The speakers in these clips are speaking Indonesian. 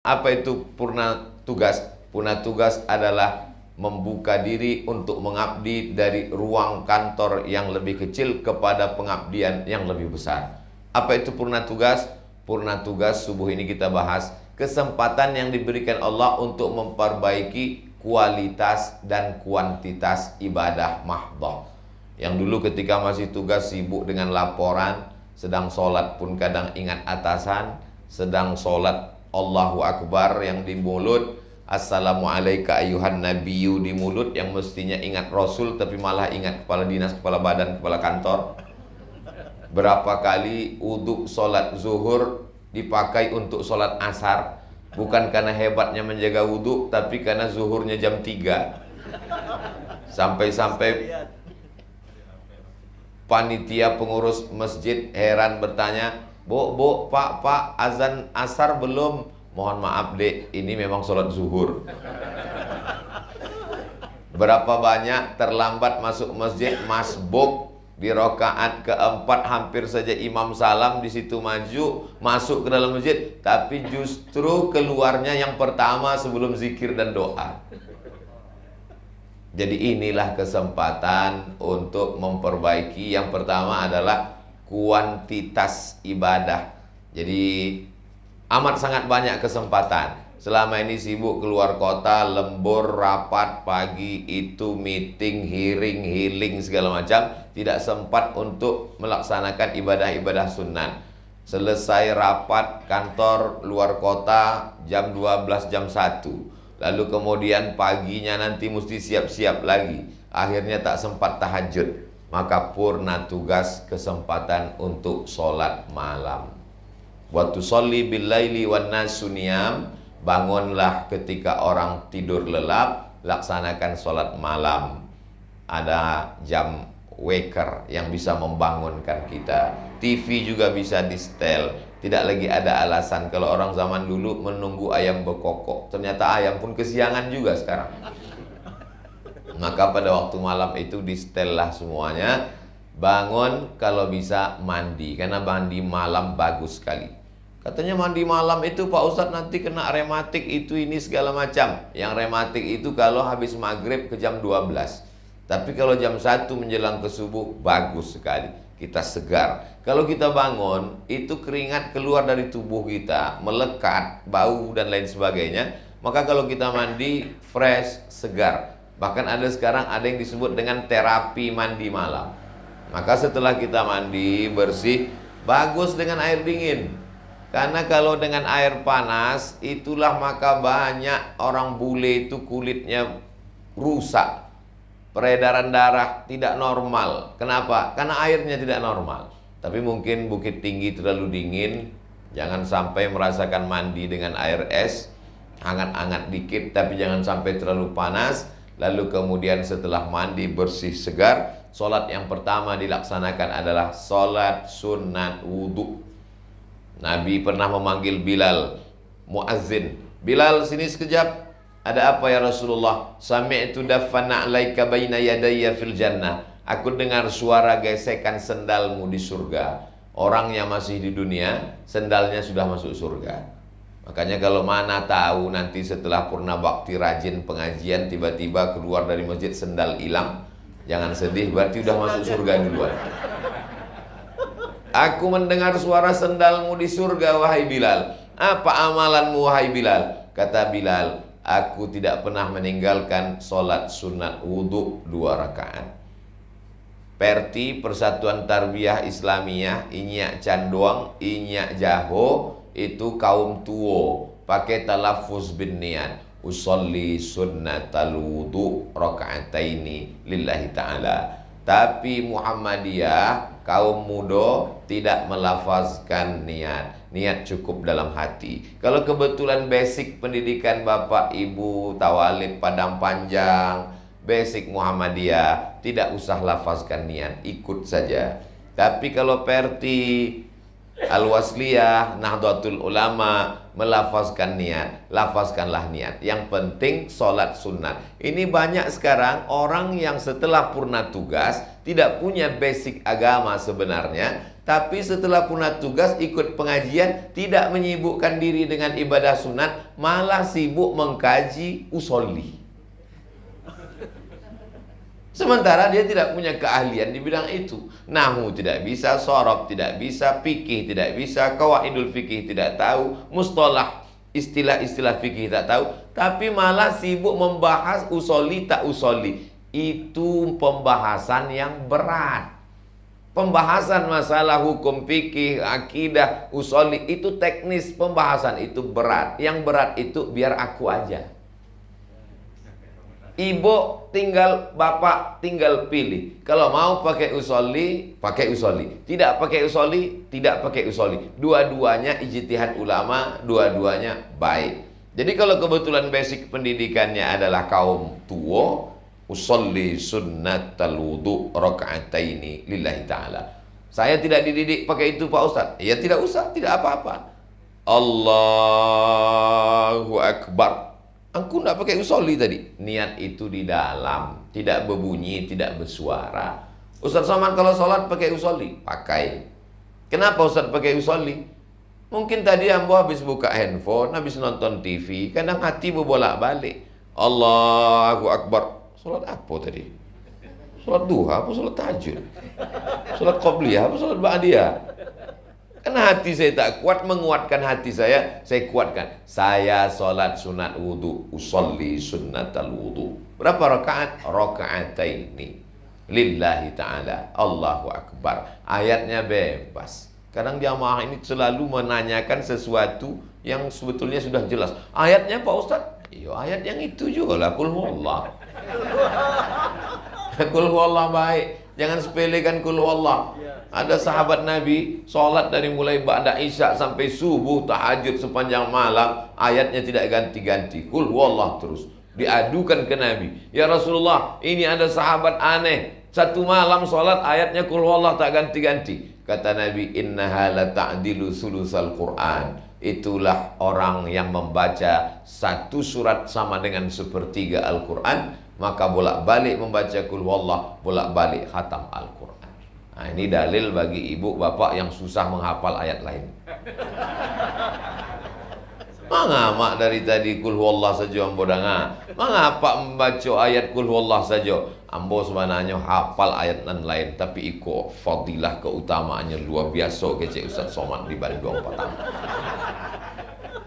Apa itu purna tugas? Purna tugas adalah membuka diri untuk mengabdi dari ruang kantor yang lebih kecil kepada pengabdian yang lebih besar. Apa itu purna tugas? Purna tugas subuh ini kita bahas kesempatan yang diberikan Allah untuk memperbaiki kualitas dan kuantitas ibadah mahdhah. Yang dulu ketika masih tugas sibuk dengan laporan, sedang sholat pun kadang ingat atasan, sedang sholat Allahu Akbar yang di mulut, Assalamualaikum ayuhan nabiyyu di mulut, yang mestinya ingat Rasul tapi malah ingat kepala dinas, kepala badan, kepala kantor. Berapa kali uduk sholat zuhur dipakai untuk sholat asar, bukan karena hebatnya menjaga wudhu, tapi karena zuhurnya jam 3. Sampai-sampai panitia pengurus masjid heran bertanya, Bu, Pak, azan asar belum? Mohon maaf dek, ini memang sholat zuhur. Berapa banyak terlambat masuk masjid, masbuk di rakaat keempat, hampir saja imam salam, di situ maju masuk ke dalam masjid, tapi justru keluarnya yang pertama sebelum zikir dan doa. Jadi inilah kesempatan untuk memperbaiki. Yang pertama adalah kuantitas ibadah. Jadi amat sangat banyak kesempatan. Selama ini sibuk keluar kota, lembur, rapat pagi itu, meeting, hearing, segala macam, tidak sempat untuk melaksanakan ibadah-ibadah sunnah. Selesai rapat kantor luar kota jam 12, jam 1. Lalu kemudian paginya nanti mesti siap-siap lagi, akhirnya tak sempat tahajud. Maka purna tugas kesempatan untuk sholat malam. Wa tusolli bil laili wan nasu niyam, bangunlah ketika orang tidur lelap, laksanakan sholat malam. Ada jam waker yang bisa membangunkan kita. TV juga bisa di setel. Tidak lagi ada alasan kalau orang zaman dulu menunggu ayam berkokok, ternyata ayam pun kesiangan juga sekarang. Maka pada waktu malam itu di setel lah semuanya. Bangun kalau bisa mandi, karena mandi malam bagus sekali. Katanya mandi malam itu Pak Ustadz nanti kena rematik itu ini segala macam. Yang rematik itu kalau habis maghrib ke jam 12. Tapi kalau jam 1 menjelang ke subuh bagus sekali. Kita segar. Kalau kita bangun, itu keringat keluar dari tubuh kita, melekat, bau dan lain sebagainya. Maka kalau kita mandi, fresh, segar. Bahkan ada sekarang ada yang disebut dengan terapi mandi malam. Maka setelah kita mandi bersih, bagus dengan air dingin. Karena kalau dengan air panas, itulah maka banyak orang bule itu kulitnya rusak. Peredaran darah tidak normal. Kenapa? Karena airnya tidak normal. Tapi mungkin bukit tinggi terlalu dingin. Jangan sampai merasakan mandi dengan air es. Hangat-hangat dikit, tapi jangan sampai terlalu panas. Lalu kemudian setelah mandi bersih segar, sholat yang pertama dilaksanakan adalah sholat sunat wudhu. Nabi pernah memanggil Bilal, muazzin. Bilal, sini sekejap. Ada apa ya Rasulullah? Sami'tu daffan na'laika baina yadayya fil jannah. Aku dengar suara gesekan sendalmu di surga. Orang yang masih di dunia, sendalnya sudah masuk surga. Makanya kalau mana tahu nanti setelah purna bakti rajin pengajian, tiba-tiba keluar dari masjid sendal hilang, jangan sedih, berarti udah masuk surga duluan. Aku mendengar suara sendalmu di surga, wahai Bilal. Apa amalanmu, wahai Bilal? Kata Bilal, aku tidak pernah meninggalkan sholat sunat wudhu 2 rakaat. Perti Persatuan Tarbiyah Islamiyah, Inyak Candoang, Inyak Jaho, itu kaum tuo, pakai talafuz bin niat. Usolli sunnatal wudhu raka'ataini lillahi ta'ala. Tapi Muhammadiyah, kaum muda, tidak melafazkan niat. Niat cukup dalam hati. Kalau kebetulan basic pendidikan Bapak Ibu Tawalib Padang Panjang, basic Muhammadiyah, tidak usah lafazkan niat, ikut saja. Tapi kalau Perti Al-Wasliyah, Nahdlatul Ulama, melafazkan niat, lafazkanlah niat. Yang penting sholat sunat. Ini banyak sekarang orang yang setelah purna tugas tidak punya basic agama sebenarnya, Tapi setelah punat tugas ikut pengajian, tidak menyibukkan diri dengan ibadah sunat, malah sibuk mengkaji usolli. Sementara dia tidak punya keahlian di bidang itu. Nahwu tidak bisa, shorof tidak bisa, fikih tidak bisa, qawaidul fikih tidak tahu, mustalah istilah-istilah fikih tidak tahu, tapi malah sibuk membahas usolli tak usolli. Itu pembahasan yang berat. Pembahasan masalah hukum fikih, akidah, usolli itu teknis, pembahasan itu berat. Yang berat itu biar aku aja. Ibu tinggal, bapak tinggal pilih. Kalau mau pakai usolli, pakai usolli. Tidak pakai usolli, tidak pakai usolli. Dua-duanya ijtihad ulama, dua-duanya baik. Jadi kalau kebetulan basic pendidikannya adalah kaum tua, usolli sunnatal wudu raka'ataini lillahi ta'ala. Saya tidak dididik pakai itu Pak Ustadz. Ya tidak usah, tidak apa-apa. Allahu Akbar. Aku tidak pakai usolli tadi. Niat itu di dalam, tidak berbunyi, tidak bersuara. Ustadz Somad kalau sholat pakai usolli, pakai. Kenapa Ustadz pakai usolli? Mungkin tadi ambo habis buka handphone, habis nonton TV, kadang hati berbolak-balik. Allahu Akbar. Sholat apa tadi? Sholat duha apa sholat tahajud? Sholat qobliyah apa sholat ba'diyah? Karena hati saya tak kuat, menguatkan hati saya kuatkan. Saya sholat sunat wudu, usolli sunnatal wudu. Berapa rakaat? Raka'ataini lillahi ta'ala. Allahu Akbar. Ayatnya bebas. Kadang jamaah ini selalu menanyakan sesuatu yang sebetulnya sudah jelas. Ayatnya Pak Ustadz? Iya, ayat yang itu juga lah, kul huwallah. Kul huwallah baik. Jangan sepelekan kul huwallah. Ada sahabat Nabi sholat dari mulai ba'da isya sampai subuh, tahajud sepanjang malam, ayatnya tidak ganti-ganti, kul huwallah terus. Diadukan ke Nabi, ya Rasulullah, ini ada sahabat aneh, satu malam sholat ayatnya kul huwallah tak ganti-ganti. Kata Nabi, innaha la ta'dilu sulusal Qur'an. Itulah orang yang membaca satu surat sama dengan sepertiga Al-Quran, maka bolak-balik membaca kul huwallah, bolak-balik khatam Al-Quran. Nah, ini dalil bagi ibu bapak yang susah menghafal ayat lain. Mengapa dari tadi kul huwallah saja ambo danga? Mengapa membaca ayat kul huwallah saja? Ambo sebenarnya hafal ayat lain, tapi iko fadilah keutamaannya luar biasa kece Ustaz Somad di Bandung Patang.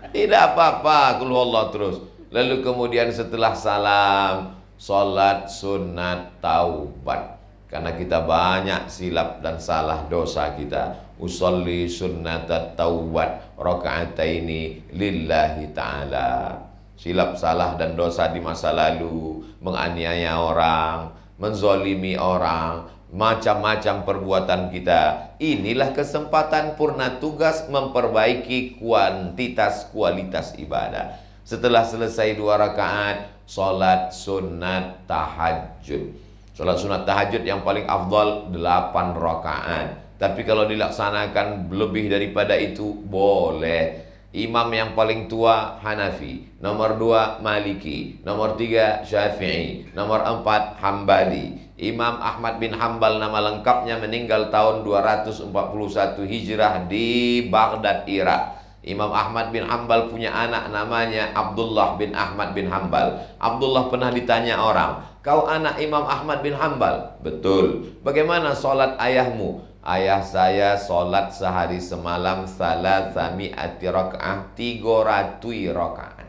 Tidak apa-apa, kul huwallah terus. Lalu kemudian setelah salam, salat sunat taubat. Karena kita banyak silap dan salah dosa kita. Usolli sunnatat taubat raka'ataini lillahi ta'ala. Silap salah dan dosa di masa lalu, menganiaya orang, menzolimi orang, macam-macam perbuatan kita. Inilah kesempatan purna tugas memperbaiki kuantitas kualitas ibadah. Setelah selesai 2 rakaat, sholat sunat tahajud. Sholat sunat tahajud yang paling afdal 8 rakaat. Tapi kalau dilaksanakan lebih daripada itu boleh. Imam yang paling tua Hanafi, nomor 2 Maliki, nomor 3 Syafi'i, nomor 4 Hambali. Imam Ahmad bin Hambal nama lengkapnya meninggal tahun 241 Hijrah di Baghdad, Irak. Imam Ahmad bin Hambal punya anak namanya Abdullah bin Ahmad bin Hambal. Abdullah pernah ditanya orang, kau anak Imam Ahmad bin Hambal? Betul. Bagaimana sholat ayahmu? Ayah saya sholat sehari semalam salasami'ati rakaat, 300 rakaat.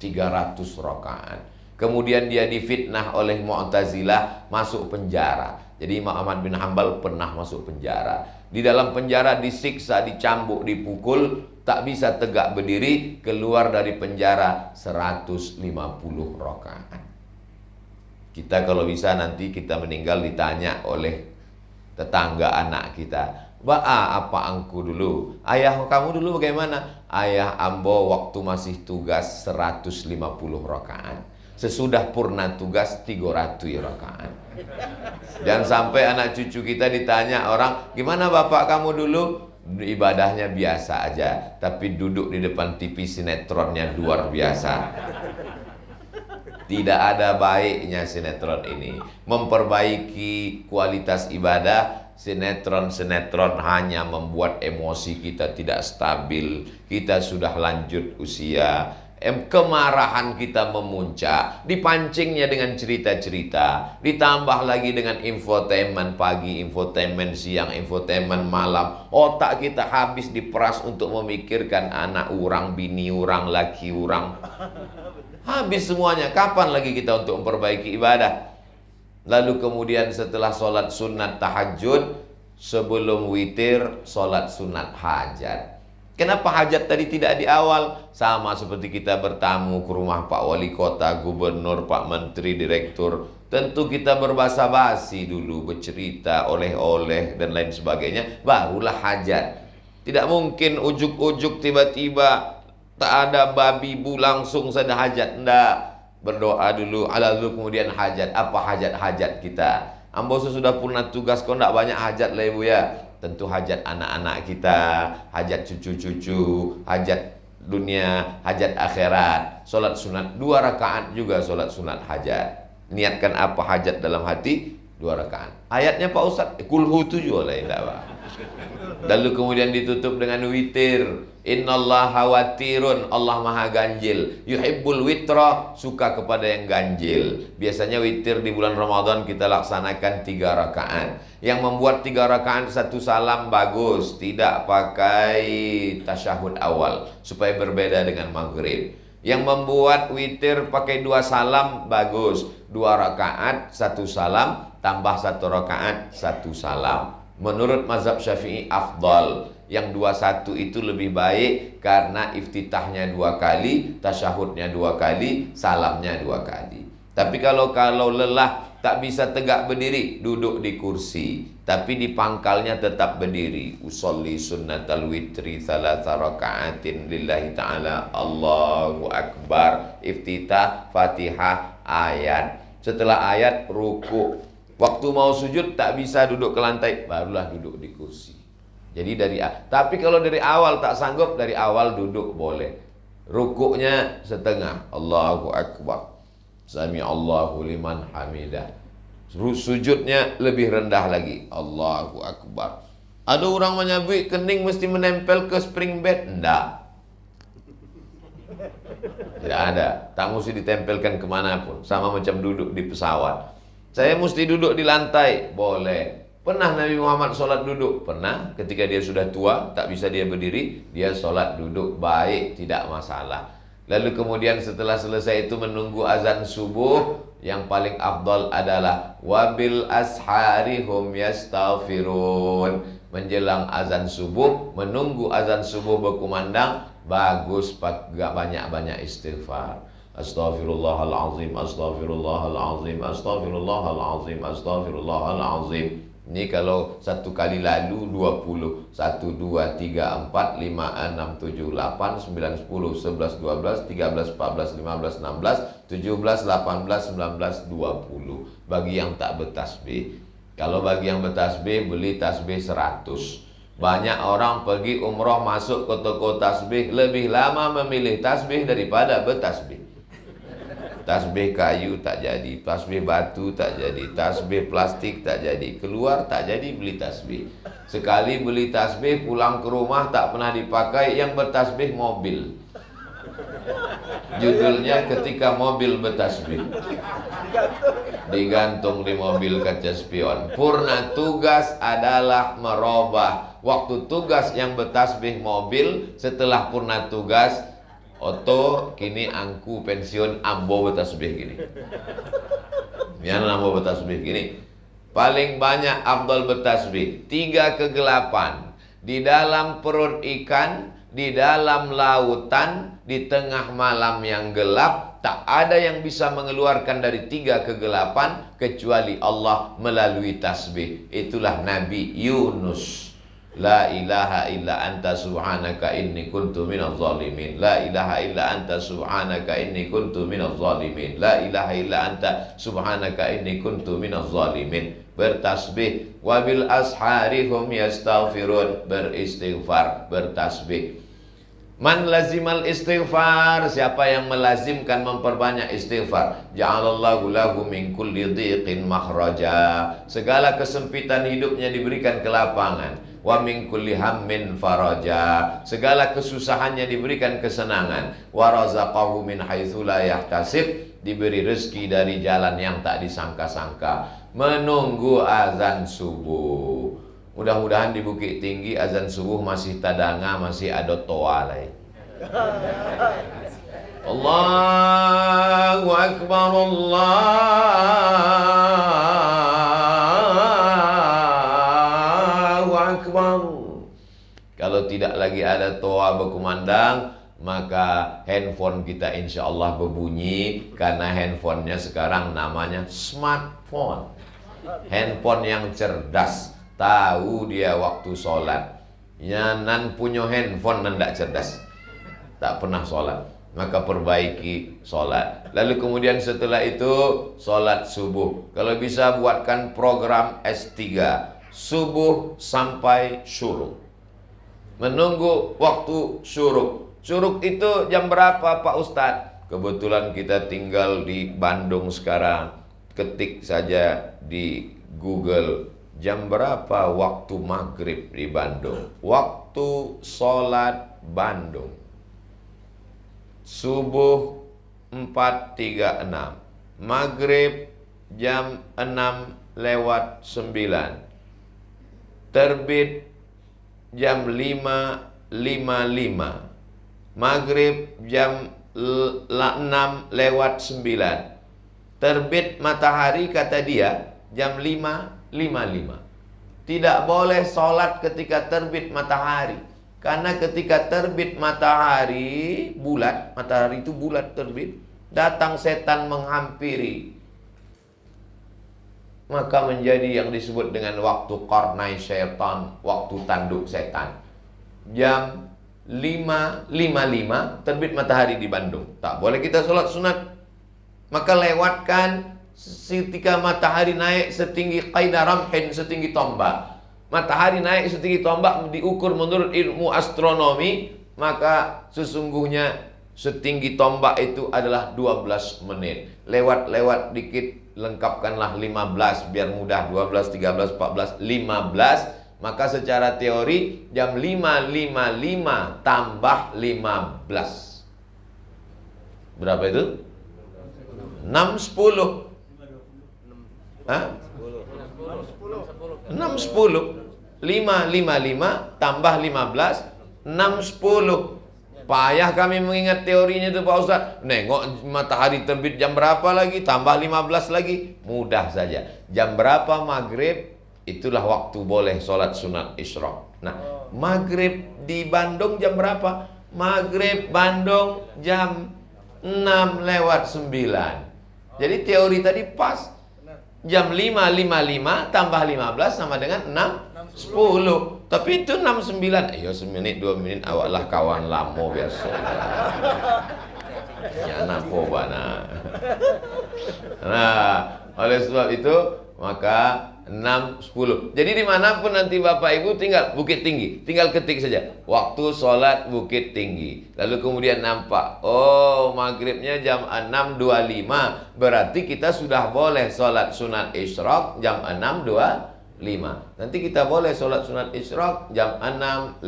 300 rakaat. Kemudian dia difitnah oleh Mu'tazilah, masuk penjara. Jadi Imam Ahmad bin Hambal pernah masuk penjara. Di dalam penjara disiksa, dicambuk, dipukul, tak bisa tegak berdiri. Keluar dari penjara 150 rakaat. Kita kalau bisa nanti kita meninggal ditanya oleh tetangga anak kita, apa angku dulu? Ayah kamu dulu bagaimana? Ayah ambo waktu masih tugas 150 rakaat. Sesudah purna tugas 300 rakaat. Dan sampai anak cucu kita ditanya orang, gimana bapak kamu dulu? Ibadahnya biasa aja, tapi duduk di depan TV sinetronnya luar biasa. Tidak ada baiknya sinetron ini. Memperbaiki kualitas ibadah sinetron-sinetron hanya membuat emosi kita tidak stabil. Kita sudah lanjut usia, kemarahan kita memuncak, dipancingnya dengan cerita-cerita, ditambah lagi dengan infotainment pagi, infotainment siang, infotainment malam. Otak kita habis diperas untuk memikirkan anak orang, bini orang, laki orang. Habis semuanya. Kapan lagi kita untuk memperbaiki ibadah? Lalu kemudian setelah sholat sunat tahajud, sebelum witir, sholat sunat hajat. Kenapa hajat tadi tidak di awal? Sama seperti kita bertamu ke rumah Pak Wali Kota, Gubernur, Pak Menteri, Direktur. Tentu kita berbasa-basi dulu, bercerita, oleh-oleh, dan lain sebagainya. Barulah hajat. Tidak mungkin ujuk-ujuk tiba-tiba tak ada babi bu langsung saja hajat. Tidak. Berdoa dulu, lalu kemudian hajat. Apa hajat-hajat kita? Ambo sudah purna tugas, kok tidak banyak hajat lah ibu ya. Tentu hajat anak-anak kita, hajat cucu-cucu, hajat dunia, hajat akhirat. Solat sunat 2 rakaat juga solat sunat hajat. Niatkan apa hajat dalam hati? 2 rakaat. Ayatnya Pak Ustadz, kulhu 7 lah ya. Lalu kemudian ditutup dengan witir. Innallaha watirun, Allah maha ganjil. Yuhibbul witra, suka kepada yang ganjil. Biasanya witir di bulan Ramadan kita laksanakan 3 rakaat. Yang membuat 3 rakaat 1 salam bagus, tidak pakai tasyahud awal supaya berbeda dengan maghrib. Yang membuat witir pakai 2 salam bagus, 2 rakaat 1 salam tambah 1 rakaat 1 salam. Menurut mazhab Syafi'i afdal. Yang 21 itu lebih baik karena iftitahnya 2 kali, tasyahudnya 2 kali, salamnya 2 kali. Tapi kalau lelah tak bisa tegak berdiri, duduk di kursi, tapi di pangkalnya tetap berdiri. Usolli sunnatal witri 3 raka'atin lillahi ta'ala, Allahu akbar, iftitah, Fatihah, ayat. Setelah ayat ruku. Waktu mau sujud tak bisa duduk ke lantai, barulah duduk di kursi. Jadi tapi kalau dari awal tak sanggup, dari awal duduk boleh. Rukuknya setengah, Allahu akbar, sami Allahu liman hamidah. Sujudnya lebih rendah lagi, Allahu akbar. Ada orang menyebut kening mesti menempel ke spring bed? Enggak. Tidak ada. Tak mesti ditempelkan kemanapun. Sama macam duduk di pesawat. Saya mesti duduk di lantai? Boleh. Pernah Nabi Muhammad sholat duduk? Pernah. Ketika dia sudah tua, tak bisa dia berdiri, dia sholat duduk, baik, tidak masalah. Lalu kemudian setelah selesai itu menunggu azan subuh. Yang paling afdal adalah wabil ashari hum yastaghfirun. Menjelang azan subuh, menunggu azan subuh berkumandang, bagus gak banyak-banyak istighfar. Astaghfirullahalazim, astaghfirullahalazim, astaghfirullahalazim, astaghfirullahalazim. Ini kalau 1 kali lalu 20. 1, 2, 3, 4, 5, 6, 7, 8, 9, 10, 11, 12, 13, 14, 15, 16, 17, 18, 19, 20. Bagi yang tak bertasbih. Kalau bagi yang bertasbih, beli tasbih 100. Banyak orang pergi umroh masuk ke toko tasbih, lebih lama memilih tasbih daripada bertasbih. Tasbih kayu tak jadi, tasbih batu tak jadi, tasbih plastik tak jadi, keluar tak jadi beli tasbih. Sekali beli tasbih pulang ke rumah tak pernah dipakai, yang bertasbih mobil. Judulnya ketika mobil bertasbih. Digantung di mobil kaca spion. Purna tugas adalah merubah waktu tugas yang bertasbih mobil. Setelah purna tugas oto, kini angku pensiun ambo bertasbih gini. Biar ambo bertasbih gini. Paling banyak afdal bertasbih 3 kegelapan. Di dalam perut ikan, di dalam lautan, di tengah malam yang gelap, tak ada yang bisa mengeluarkan dari 3 kegelapan kecuali Allah melalui tasbih. Itulah Nabi Yunus. La ilaha illa anta subhanaka inni kuntu minaz zalimin. La ilaha illa anta subhanaka inni kuntu minaz zalimin. La ilaha illa anta subhanaka inni kuntu minaz zalimin. Bertasbih. Wabil ashari hum yastaghfirun. Beristighfar, bertasbih. Man lazimal istighfar, siapa yang melazimkan memperbanyak istighfar, ja'alallahu lahu min kulli dhiqin makhraja, segala kesempitan hidupnya diberikan kelapangan. Wa min kulli hammin faraja, segala kesusahannya diberikan kesenangan. Wa razaqahu min haitsu la yahtasib, diberi rezeki dari jalan yang tak disangka-sangka. Menunggu azan subuh. Mudah-mudahan di Bukit Tinggi azan subuh masih tadanga, masih ada toa lain. Allahu Akbar, Allahu Akbar. Kalau tidak lagi ada toa berkumandang, maka handphone kita insya Allah berbunyi, karena handphonenya sekarang namanya smartphone. Handphone yang cerdas. Tahu dia waktu sholat. Ya, nan punya handphone nan tak cerdas, tak pernah sholat, maka perbaiki sholat. Lalu kemudian setelah itu sholat subuh. Kalau bisa buatkan program S3, subuh sampai syuruk. Menunggu waktu syuruk. Syuruk itu jam berapa Pak Ustadz? Kebetulan kita tinggal di Bandung sekarang. Ketik saja di Google, jam berapa waktu maghrib di Bandung? Waktu sholat Bandung, subuh 4.36, maghrib jam 6:09, terbit jam 5:55, maghrib jam 6:09, terbit matahari kata dia jam 5:55. Tidak boleh sholat ketika terbit matahari, karena ketika terbit matahari bulat, matahari itu bulat terbit, datang setan menghampiri, maka menjadi yang disebut dengan waktu qarnai syaitan, waktu tanduk setan. Jam 5:55 terbit matahari di Bandung, tak boleh kita sholat sunat. Maka lewatkan ketika matahari naik setinggi qaida ramhin, setinggi tombak. Matahari naik setinggi tombak diukur menurut ilmu astronomi, maka sesungguhnya setinggi tombak itu adalah 12 menit. Lewat-lewat dikit, lengkapkanlah 15 biar mudah. 12, 13, 14, 15. Maka secara teori jam 5:55 tambah 15 berapa itu? 6:10. 6:10. 5:55 tambah 15, 6:10. Payah kami mengingat teorinya itu Pak Ustaz. Nengok matahari terbit jam berapa lagi, tambah 15 lagi. Mudah saja. Jam berapa maghrib, itulah waktu boleh sholat sunat isyraq. Nah, maghrib di Bandung jam berapa? Maghrib Bandung jam 6:09. Jadi teori tadi pas. Jam 5:55 tambah 15 sama dengan 6:10. Tapi itu 6:09. Ayo semenit 2 menit awaklah kawan lama biasa. Ya napo bana. Nah, oleh sebab itu maka 6:10. Jadi dimanapun nanti Bapak Ibu tinggal Bukit Tinggi, tinggal ketik saja waktu sholat Bukit Tinggi. Lalu kemudian nampak, oh maghribnya jam 6:25, berarti kita sudah boleh sholat sunat isyraq jam 6:25. Nanti kita boleh sholat sunat isyraq jam 6:10.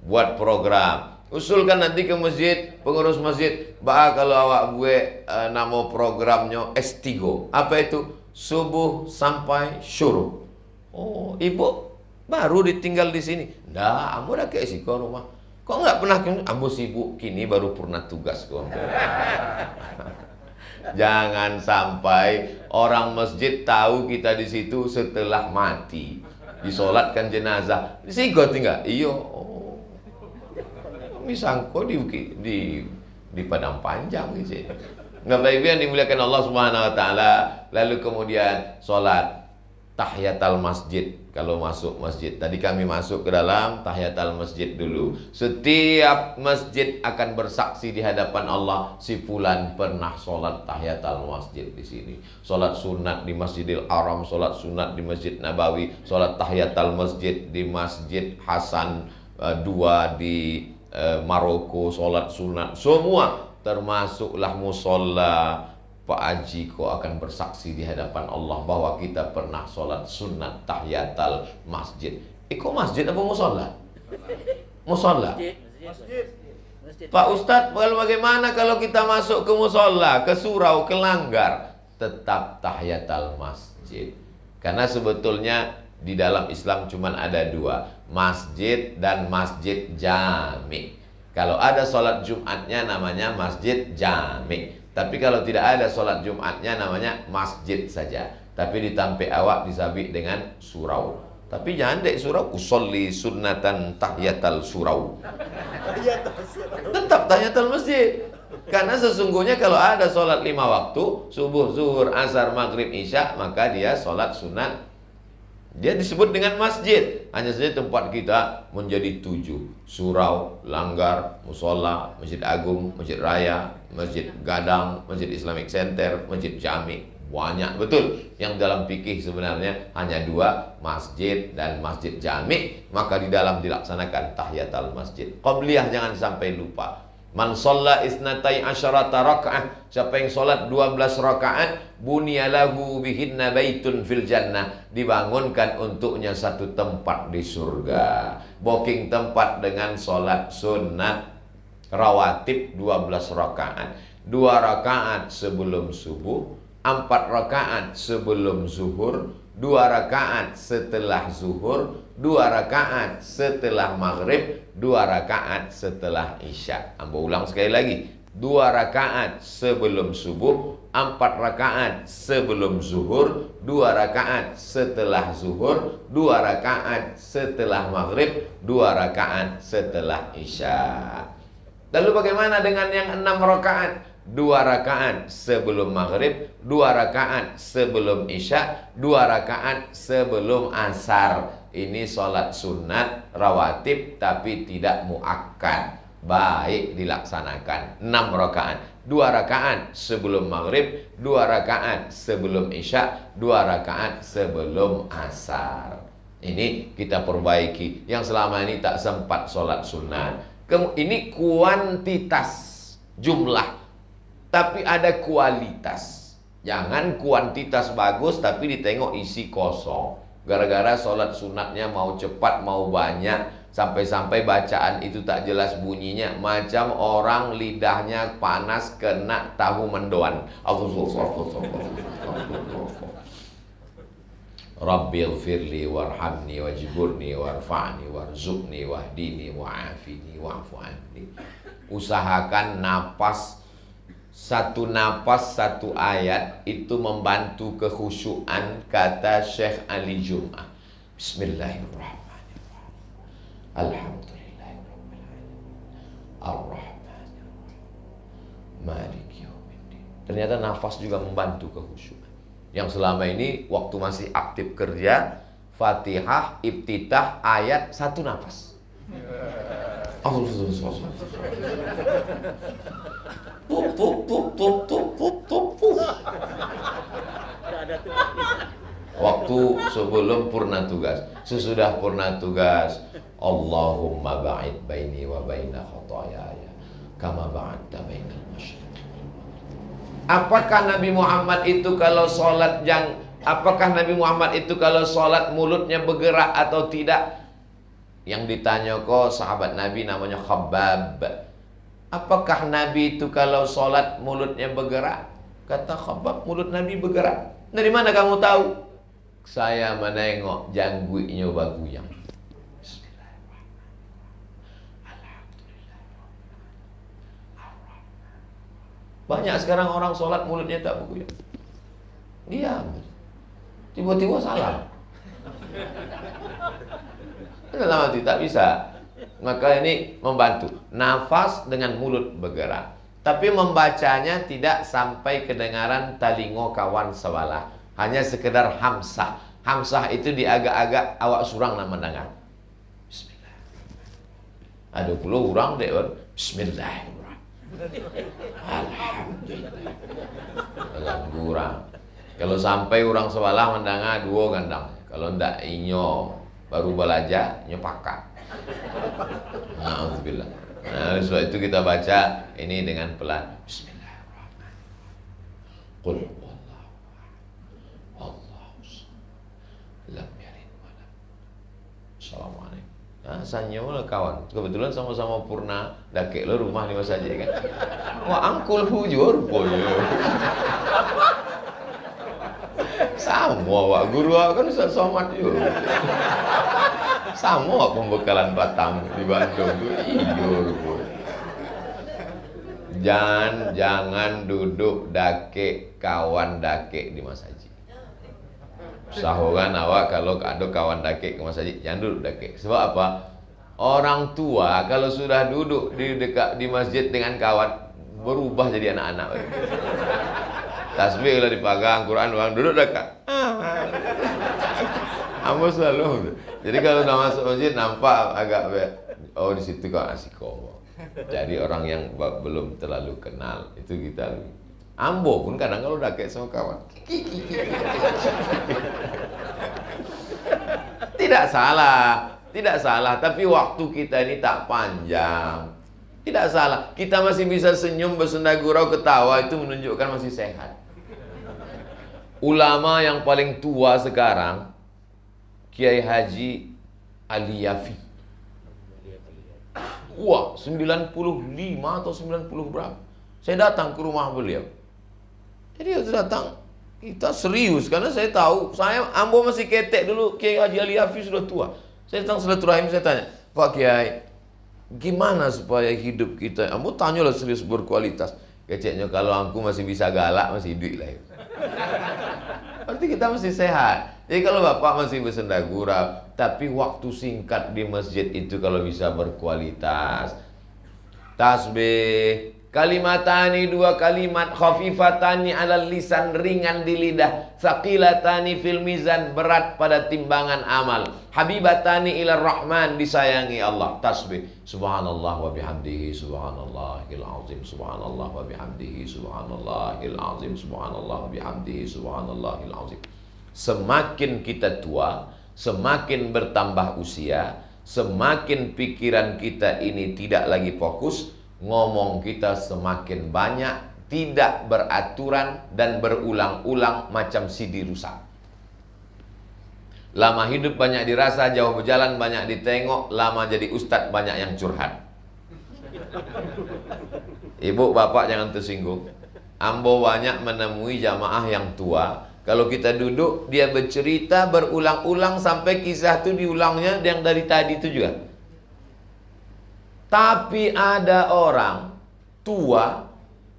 Buat program, usulkan nanti ke masjid, pengurus masjid, kalau awak gue nama programnya S3. Apa itu? Subuh sampai syuruk. Oh, ibu baru ditinggal di sini. Nggak, ambo udah kayak sih ke rumah. Kok nggak pernah ke ambo sibuk kini baru pernah tugas ke ambo. Jangan sampai orang masjid tahu kita di situ setelah mati, disolatkan jenazah. Di situ tinggal. Iyo. Oh. Misangko di Padang Panjang gitu. Bapak Ibu yang dimuliakan Allah Subhanahu wa taala, lalu kemudian salat tahiyatul masjid. Kalau masuk masjid, tadi kami masuk ke dalam tahiyatul masjid dulu. Setiap masjid akan bersaksi di hadapan Allah, si fulan pernah salat tahiyatul masjid di sini. Salat sunat di Masjidil Haram, salat sunat di Masjid Nabawi, salat tahiyatul masjid di Masjid Hasan II di Maroko, sholat sunat, semua termasuklah musola. Pak Haji kau akan bersaksi di hadapan Allah bahwa kita pernah sholat sunat tahiyatul masjid. Kok masjid apa musola? Musola. Pak Ustadz, bagaimana kalau kita masuk ke musola, ke surau, ke langgar? Tetap tahiyatul masjid. Karena sebetulnya di dalam Islam cuma ada dua, masjid dan masjid jami. Kalau ada sholat Jumatnya namanya masjid jami. Tapi kalau tidak ada sholat Jumatnya namanya masjid saja. Tapi ditampe awak disabik dengan surau. Tapi jangan dek surau, usolli sunnatan tahiyatul surau. Tetap tahiyatul masjid. Karena sesungguhnya kalau ada sholat 5 waktu, subuh, zuhur, asar, maghrib, isya, maka dia sholat sunat. Dia disebut dengan masjid. Hanya saja tempat kita menjadi 7: surau, langgar, musola, masjid agung, masjid raya, masjid gadang, masjid Islamic Center, masjid jami. Banyak betul. Yang dalam fikih sebenarnya hanya 2, masjid dan masjid jami. Maka di dalam dilaksanakan tahiyatul masjid. Qabliyah jangan sampai lupa. Man shalla isnatai asyarata raka'ah, siapa yang sholat 12 rakaat, bunyalahu bihinna baitun fil jannah, dibangunkan untuknya satu tempat di surga. Booking tempat dengan sholat sunat rawatib 12 rakaat. 2 rakaat sebelum subuh, 4 rakaat sebelum zuhur, 2 rakaat setelah zuhur, 2 rakaat setelah maghrib, 2 rakaat setelah isya. Ambo ulang sekali lagi. 2 rakaat sebelum subuh, 4 rakaat sebelum zuhur, 2 rakaat setelah zuhur, 2 rakaat setelah maghrib, 2 rakaat setelah isya. Lalu bagaimana dengan yang 6 rakaat? 2 rakaat sebelum maghrib, 2 rakaat sebelum isya, 2 rakaat sebelum asar. Ini sholat sunat rawatib tapi tidak muakkad, baik dilaksanakan. 6 rakaat, 2 rakaat sebelum maghrib, 2 rakaat sebelum isya, 2 rakaat sebelum asar. Ini kita perbaiki yang selama ini tak sempat sholat sunat. Ini kuantitas jumlah, tapi ada kualitas. Jangan kuantitas bagus tapi ditengok isi kosong. Gara-gara sholat sunatnya mau cepat, mau banyak, sampai-sampai bacaan itu tak jelas bunyinya, macam orang lidahnya panas kena tahu mendoan. Rabbil firli warhamni wajburni warfa'ni warzuqni wahdini wa'afini wa'fu anni. Usahakan napas, satu napas satu ayat itu membantu kekhusyuan, kata Syekh Ali Jum'ah. Bismillahirrahmanirrahim. Alhamdulillahirabbil alamin. Arrahmanirrahim. Maliki yaumiddin. Ternyata nafas juga membantu kekhusyuan. Yang selama ini waktu masih aktif kerja, Fatihah, Iftitah, ayat satu nafas. Waktu sebelum purna tugas, sesudah purna tugas, Allahumma ba'id baini wa baina khotoyaya kama ba'adta bainal masyriq. Apakah Nabi Muhammad itu kalau sholat mulutnya bergerak atau tidak? Yang ditanya kok sahabat Nabi namanya Khabbab. Apakah Nabi itu kalau sholat mulutnya bergerak? Kata Khabbab, mulut Nabi bergerak. Dari mana kamu tahu? Saya menengok jangguinya baguyang. Banyak sekarang orang sholat mulutnya tak bergoyang. Diam. Tiba-tiba salam. Dalam hati tak bisa. Maka ini membantu. Nafas dengan mulut bergerak. Tapi membacanya tidak sampai kedengaran talingo kawan sebelah. Hanya sekedar hamsah. Hamsah itu di agak-agak awak surang nak mendengar. Bismillah. Ada pula orang dek. Bismillah. Alhamdulillah. Dalam kurang. Kalau sampai orang sebelah mendengar dua gandang. Kalau ndak inyo baru belajar, inyo pakat. Alhamdulillah. Nah, oleh sebab itu kita baca ini dengan pelan. Bismillahirrahmanirrahim. Qul huwallahu ahad, Allahu samad, lam yalid walam. Assalamualaikum. Nah, sanyo lah kawan. Kebetulan sama-sama purna dakek lo rumah di Mas Haji kan. Wah, angkul hujur boyo. Sama wak guru kan Ustaz Somad juga. Sama pembekalan Batam di Bandung tuh tidur boy. Jangan duduk dakek kawan dakek di Mas Haji. Sahuran awak kalau ada kawan dakek ke Mas Haji, jangan duduk dakek. Sebab apa? Orang tua kalau sudah duduk di dekat di masjid dengan kawan berubah jadi anak-anak. Tasbih lah dipegang, Quran orang duduk dekat. Ambo selalu. Jadi kalau udah masuk masjid nampak agak oh di situ kok asikomo. Jadi orang yang belum terlalu kenal itu kita. Ambo pun kadang kalau udah kayak sama kawan. Tidak salah, tapi waktu kita ini tak panjang. Tidak salah, kita masih bisa senyum, bersenda gurau, ketawa, itu menunjukkan masih sehat. Ulama yang paling tua sekarang, Kiai Haji Ali Yafi. Wah, 95 atau 90 berapa? Saya datang ke rumah beliau. Jadi waktu datang, kita serius karena saya tahu, Ambo masih ketek dulu, Kiai Haji Ali Yafi sudah tua. Saya datang silaturahim, saya tanya, Pak Kiai, gimana supaya hidup kita? Ambo tanyalah serius berkualitas. Keceknya kalau aku masih bisa galak, masih hidup lah. Berarti kita masih sehat. Jadi kalau Bapak masih bersenda gurau, tapi waktu singkat di masjid itu kalau bisa berkualitas. Tasbih, kalimatani, 2 kalimat, khafifatani alal lisan, ringan di lidah, tsaqilatani fil mizan, berat pada timbangan amal, habibatani ilar rahman, disayangi Allah. Tasbih, subhanallah wa bihamdihi, subhanallahil azim, subhanallah wa bihamdihi, subhanallahil azim, subhanallah wa bihamdihi, subhanallahil azim. Semakin kita tua, semakin bertambah usia, semakin pikiran kita ini tidak lagi fokus, ngomong kita semakin banyak, tidak beraturan dan berulang-ulang macam CD rusak. Lama hidup banyak dirasa, jauh berjalan banyak ditengok, lama jadi ustadz banyak yang curhat. Ibu bapak jangan tersinggung. Ambo banyak menemui jamaah yang tua. Kalau kita duduk, dia bercerita berulang-ulang sampai kisah itu diulangnya yang dari tadi itu juga. Tapi ada orang tua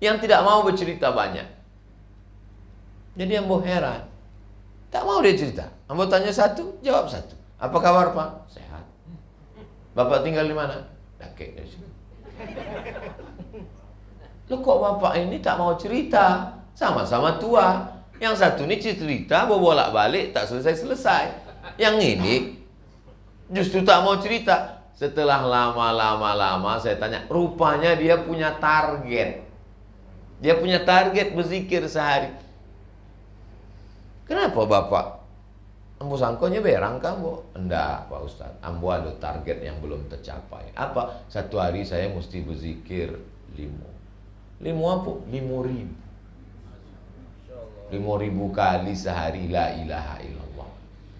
yang tidak mau bercerita banyak. Jadi Ambo heran. Tak mau dia cerita. Ambo tanya satu, jawab satu. Apa kabar Pak? Sehat. Bapak tinggal di mana? Dakek dari sini. Loh kok bapak ini tak mau cerita? Sama-sama tua. Yang satu ini cerita, bolak-balik tak selesai-selesai. Yang ini justru tak mau cerita. Setelah lama saya tanya, rupanya dia punya target. Dia punya target berzikir sehari. Kenapa Bapak? Ambo sangkonya berang kamu? Enggak Pak Ustaz, Ambo ada target yang belum tercapai. Apa? Satu hari saya mesti berzikir 5 apa? 5.000 kali sehari la ilaha illallah.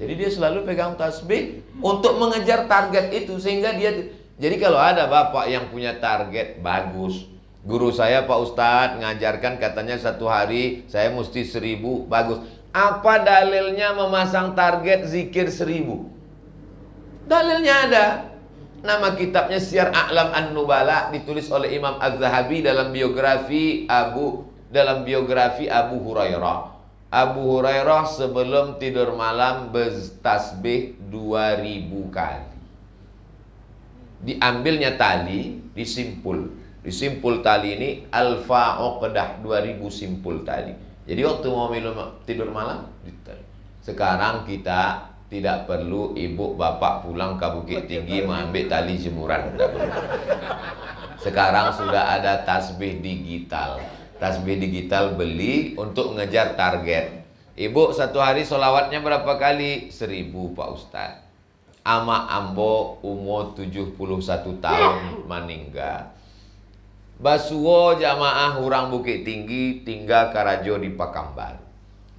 Jadi dia selalu pegang tasbih untuk mengejar target itu. Sehingga dia, jadi kalau ada bapak yang punya target bagus, guru saya Pak Ustadz ngajarkan katanya satu hari saya mesti 1.000, bagus. Apa dalilnya memasang target zikir 1.000? Dalilnya ada. Nama kitabnya Syiar A'lam An-Nubala, ditulis oleh Imam Az-Zahabi dalam biografi Abu Hurairah. Abu Hurairah sebelum tidur malam bertasbih 2.000 kali. Diambilnya tali, disimpul tali ini alfa uqdah, 2.000 simpul tali. Jadi waktu mau tidur malam, sekarang kita tidak perlu ibu bapak pulang ke Bukit Tinggi mengambil tali jemuran. Sekarang sudah ada tasbih digital. Tasbih digital beli untuk mengejar target. Ibu satu hari solawatnya berapa kali? 1.000 Pak Ustadz. Ama ambo umur 71 tahun meninggal. Basuwo jamaah hurang Bukit Tinggi tinggal Karajo di Pakamban.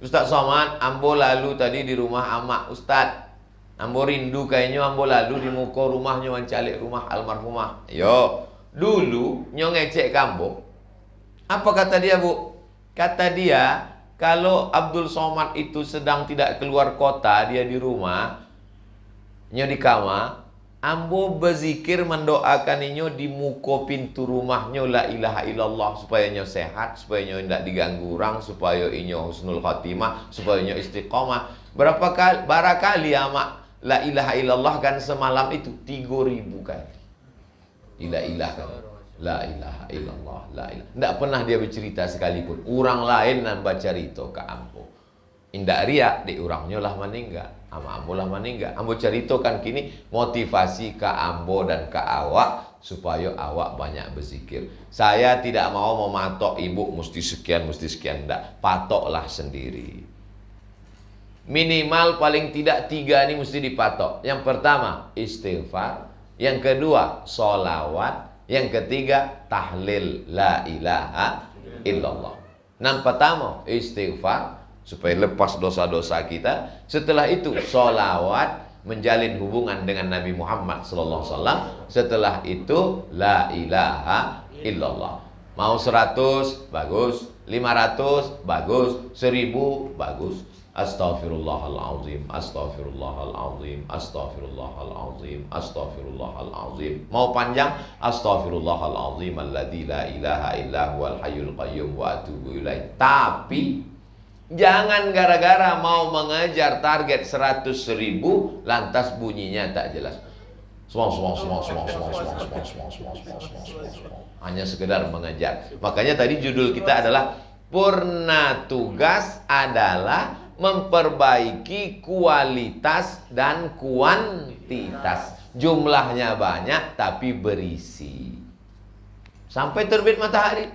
Ustaz Somad, ambo lalu tadi di rumah amak Ustaz. Ambo rindu kayaknya ambo lalu di muka rumahnya wancalik rumah almarhumah. Yo, dulu nyong ngecek kambo. Apa kata dia, Bu? Kata dia, kalau Abdul Somad itu sedang tidak keluar kota, dia di rumah, nyo di kamar, ambo berzikir mendoakan inyo di muka pintu rumahnya la ilaha illallah supaya inyo sehat, supaya inyo tidak diganggu orang, supaya inyo husnul khatimah, supaya inyo istiqomah. Berapa kali, barakali ama la ilaha illallah kan semalam itu 3000 kali. La ilaha illallah, la ilaha. Tidak pernah dia bercerita sekalipun. Orang lain nan baca cerita ke ambo. Indak riak di orangnya lah meninggal. Ama ambo lah meninggal. Ambo cerita kan kini motivasi ke ambo dan ke awak supaya awak banyak berzikir. Saya tidak mau mematok ibu mesti sekian, enggak. Patoklah sendiri. Minimal paling tidak 3 ini mesti dipatok. Yang pertama istighfar, yang kedua sholawat, yang ketiga tahlil la ilaha illallah. Yang pertama istighfar supaya lepas dosa-dosa kita. Setelah itu sholawat, menjalin hubungan dengan Nabi Muhammad SAW. Setelah itu la ilaha illallah. Mau 100 bagus, 500 bagus, 1000 bagus. Astaghfirullahaladzim, astaghfirullahaladzim, astaghfirullahaladzim, astaghfirullahaladzim. Mau panjang, astaghfirullahaladzim alladzi la ilaha illa huwal hayyul qayyum wa atubu ilaih. Tapi jangan gara-gara mau mengejar target 100.000 lantas bunyinya tak jelas. Hanya sekedar mengejar. Makanya tadi judul kita adalah purna tugas adalah memperbaiki kualitas dan kuantitas. Jumlahnya banyak tapi berisi. Sampai terbit matahari.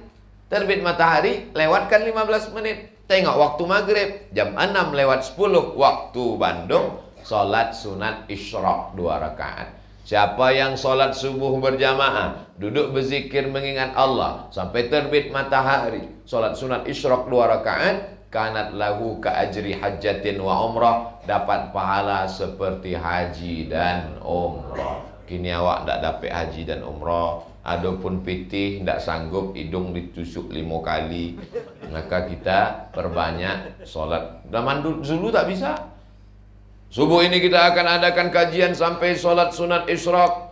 Terbit matahari lewatkan 15 menit. Tengok waktu maghrib jam 6 lewat 10 waktu Bandung. Salat sunat isyraq 2 rakaat. Siapa yang sholat subuh berjamaah, duduk berzikir mengingat Allah sampai terbit matahari, sholat sunat isyraq 2 rakaat, kanat lahu ka ajri hajjatin wa umrah, dapat pahala seperti haji dan umrah. Kini awak tak dapat haji dan umrah, adapun pitih tak sanggup hidung ditusuk 5 kali, maka kita perbanyak sholat. Zaman dulu tak bisa. Subuh ini kita akan adakan kajian sampai sholat sunat isyraq.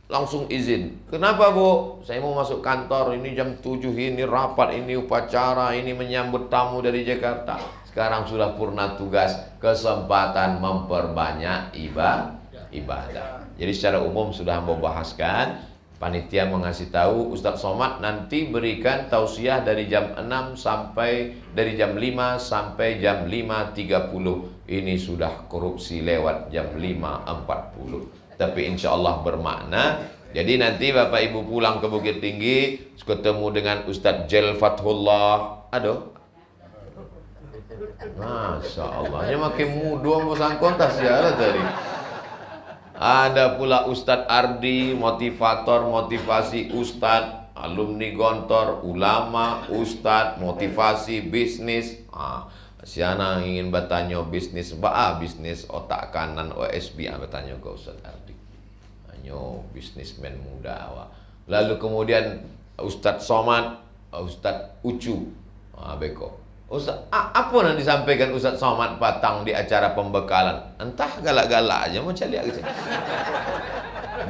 Langsung izin. Kenapa, Bu? Saya mau masuk kantor. Ini jam 7, ini rapat, ini upacara, ini menyambut tamu dari Jakarta. Sekarang sudah purna tugas, kesempatan memperbanyak ibadah. Jadi secara umum sudah membahaskan. Panitia mengasih tahu Ustaz Somad nanti berikan tausiah dari jam 6 sampai dari jam 5 sampai jam 5.30. Ini sudah korupsi lewat jam 5.40. Tapi insya Allah bermakna. Jadi nanti Bapak Ibu pulang ke Bukit Tinggi, ketemu dengan Ustadz Jel Fathullah. Aduh, Masya Allah, ini makin mudah pasang kontas ya tadi. Ada pula Ustadz Ardi, motivator, motivasi Ustadz, alumni Gontor, ulama, Ustadz, motivasi bisnis. Siana ingin bertanya bisnis, bisnis otak kanan OSB, bertanya ke Ustadz Ardi. Hanya bisnismen muda awak. Lalu kemudian Ustadz Somad, Ustadz Ucu, beko. Ustaz, apa yang disampaikan Ustaz Somad Patang di acara pembekalan? Entah galak-galak aja mau cari aja.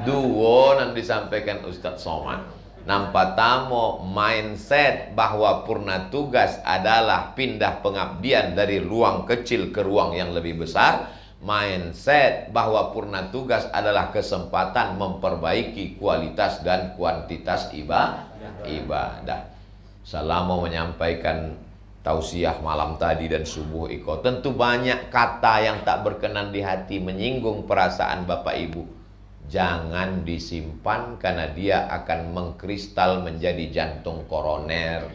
Dua yang disampaikan Ustaz Somad. Nampak tamu mindset bahwa purna tugas adalah pindah pengabdian dari ruang kecil ke ruang yang lebih besar. Mindset bahwa purna tugas adalah kesempatan memperbaiki kualitas dan kuantitas ibadah. Selama menyampaikan tausiah malam tadi dan subuh iko, tentu banyak kata yang tak berkenan di hati, menyinggung perasaan Bapak Ibu. Jangan disimpan karena dia akan mengkristal menjadi jantung koroner,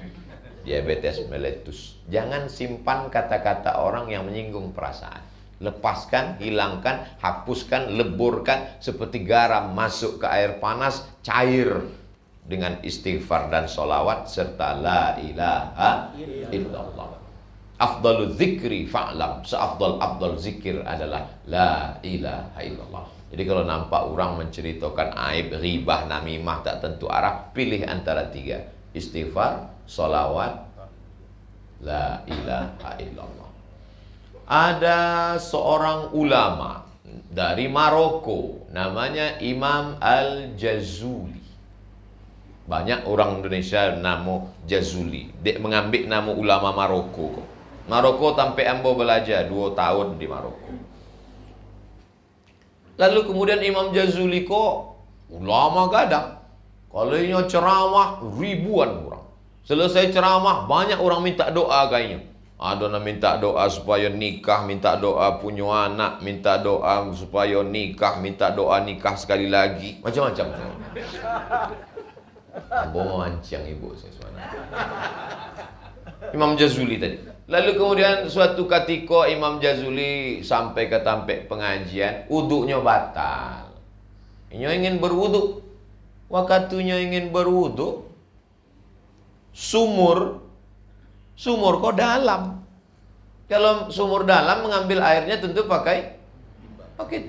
diabetes meletus. Jangan simpan kata-kata orang yang menyinggung perasaan. Lepaskan, hilangkan, hapuskan, leburkan seperti garam masuk ke air panas, cair dengan istighfar dan sholawat serta la ilaha illallah. Afdalu zikri fa'lam, seafdal-afdal zikir adalah la ilaha illallah. Jadi kalau nampak orang menceritakan aib, ribah, namimah tak tentu arah, pilih antara tiga: istighfar, sholawat, la ilaha illallah. Ada seorang ulama dari Maroko, namanya Imam Al-Jazuli. Banyak orang Indonesia nama Jazuli. Dia mengambil nama ulama Maroko. Maroko sampai ambo belajar 2 tahun di Maroko. Lalu kemudian Imam Jazuli kok ulama gadang. Kalau ini ceramah ribuan orang. Selesai ceramah banyak orang minta doa kayaknya. Ada yang minta doa supaya nikah, minta doa punya anak, minta doa supaya nikah, minta doa nikah sekali lagi. Macam-macam. Ambo mancang ibu saya sebenarnya. Imam Jazuli tadi. Lalu kemudian suatu ketika Imam Jazuli sampai ke tempat pengajian, wuduknya batal. Ia ingin berwuduk. Waktunya ingin berwuduk, sumur kok dalam. Kalau sumur dalam mengambil airnya tentu pakai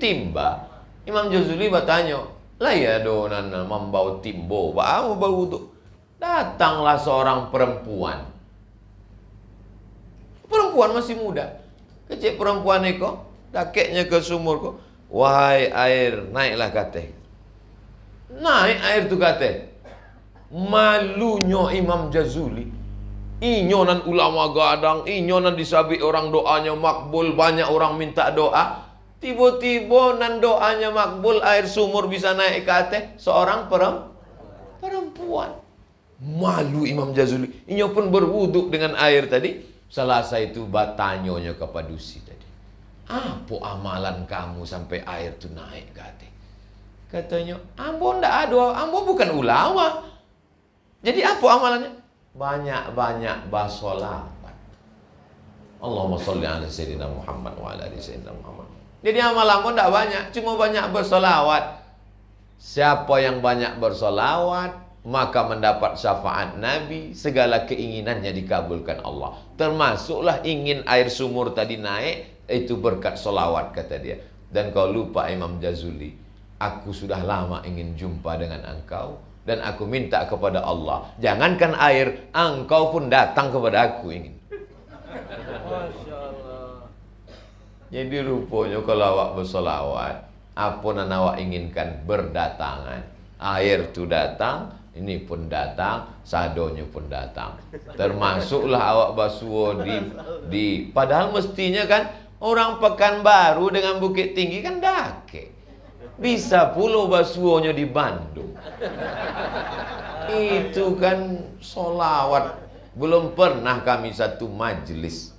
timba. Imam Jazuli bertanya, lah ya donan membau timbo, mau berwuduk. Datanglah seorang perempuan. Perempuan masih muda. Kecil perempuan itu, dakeknya ke sumur kok. Wahai air, naiklah kate. Naik air tu kate. Malunya Imam Jazuli. Inyonan ulama gadang, inyonan disabi orang doanya makbul, banyak orang minta doa. Tiba-tiba nan doanya makbul, air sumur bisa naik ke atas seorang perempuan. Malu Imam Jazuli. Inyo pun berwuduk dengan air tadi. Selesai itu batanyonya ke padusi tadi. Apa amalan kamu sampai air itu naik ke atas? Katanya, ambo ndak ada, ambo bukan ulama. Jadi apa amalannya? Banyak-banyak bersolawat. Allahumma sholli ala sayyidina Muhammad wa ala ali sayyidina Muhammad. Jadi amalan pun tidak banyak, cuma banyak bersolawat. Siapa yang banyak bersolawat, maka mendapat syafaat Nabi, segala keinginannya dikabulkan Allah. Termasuklah ingin air sumur tadi naik, itu berkat solawat kata dia. Dan kau lupa Imam Jazuli, aku sudah lama ingin jumpa dengan engkau. Dan aku minta kepada Allah, jangankan air, engkau pun datang kepada aku ingin. Jadi rupanya kalau awak bersolawat, apa yang awak inginkan berdatangan. Air itu datang, ini pun datang, sadonya pun datang. Termasuklah awak basuh di padahal mestinya kan orang Pekanbaru dengan Bukit Tinggi kan dake. Bisa pulau basuhnya di Bandung. Itu kan solawat. Belum pernah kami satu majelis.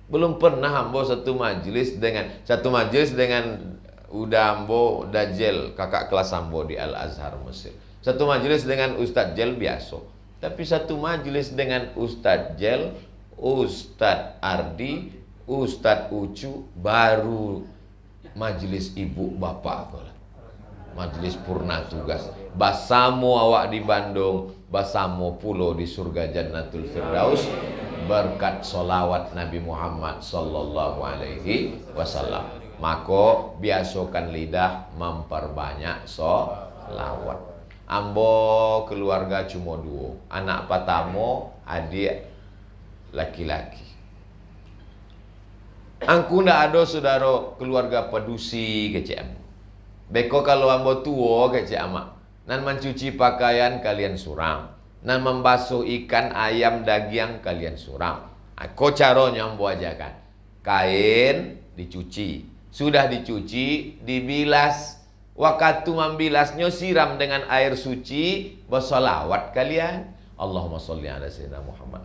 Belum pernah ambo satu majelis dengan udah ambo Dajjal, kakak kelas ambo di Al-Azhar Mesir. Satu majelis dengan Ustadz Jel biasa. Tapi satu majelis dengan Ustadz Jel, Ustadz Ardi, Ustadz Ucu, baru majelis ibu bapak. Majelis purna tugas. Basamo awak di Bandung, basamo pulau di surga Jannatul Firdaus berkat solawat Nabi Muhammad sallallahu alaihi wasallam. Maka biasakan lidah memperbanyak solawat. Ambo keluarga cuma 2, anak pertama adik laki-laki. Angku ndak ada saudara keluarga pedusi kecil. Beko kalau ambo tua kecik amak. Nan mencuci pakaian kalian surang. Nan membasuh ikan, ayam, daging kalian surang. Aku caranya ambo ajakan. Kain dicuci. Sudah dicuci, dibilas. Waktu membilasnya siram dengan air suci. Bersolawat kalian. Allahumma sholli ala sayyidina Muhammad.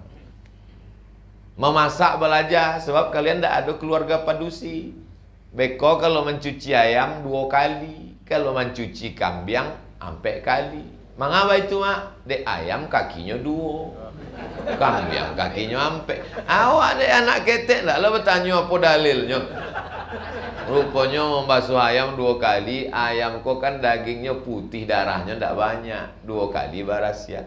Memasak belajar sebab kalian tidak ada keluarga padusi. Beko kalau mencuci ayam 2 kali, kalau mencuci kambing 4 kali. Mengapa itu mak? Dek ayam kakinya 2, kambing kakinya 4. Awak dek anak ketek tak lah bertanya apa dalilnya. Rupanya membasuh ayam 2 kali. Ayam kok kan dagingnya putih, darahnya tidak banyak. 2 kali barasia.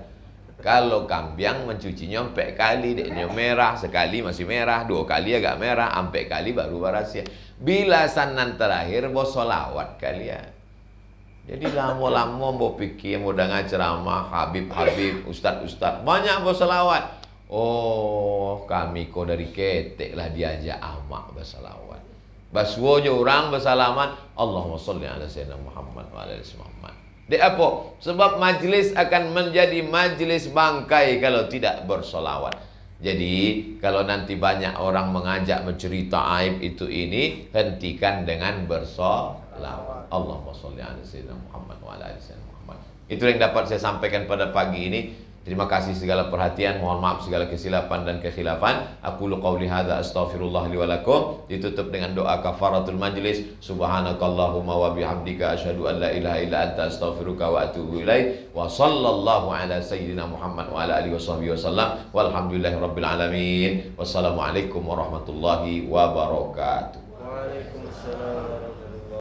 Kalau kambing mencucinya 4 kali, dia merah, sekali masih merah, 2 kali agak merah, 4 kali baru barasia. Bila sanan terakhir bos solawat kalian. Jadi lama-lama mau pikir, mau dengar ceramah, Habib, Ustad, banyak bos solawat. Oh, kami kok dari ketek lah diajak amak bersalawat. Basuhnya orang bersalaman, Allahumma sholli ala sayyidina Muhammad wa ala ali Muhammad. Dek apa? Sebab majlis akan menjadi majlis bangkai kalau tidak bersolawat. Jadi kalau nanti banyak orang mengajak mencerita aib itu ini, hentikan dengan bersolawat. Allahumma sholli ala sayyidina Muhammad wa ala ali Muhammad. Itu yang dapat saya sampaikan pada pagi ini. Terima kasih segala perhatian, mohon maaf segala kesilapan dan kekhilafan. Aku qauli hadza astaghfirullah li wa lakum. Ditutup dengan doa kafaratul majlis. Subhanakallahumma wa bihamdika asyhadu an la ilaha illa anta astaghfiruka wa atubu ilaik. Wa sallallahu ala sayyidina Muhammad wa ala alihi washabbihi wasallam. Walhamdulillahi rabbil alamin. Wassalamualaikum warahmatullahi wabarakatuh. Waalaikumsalam.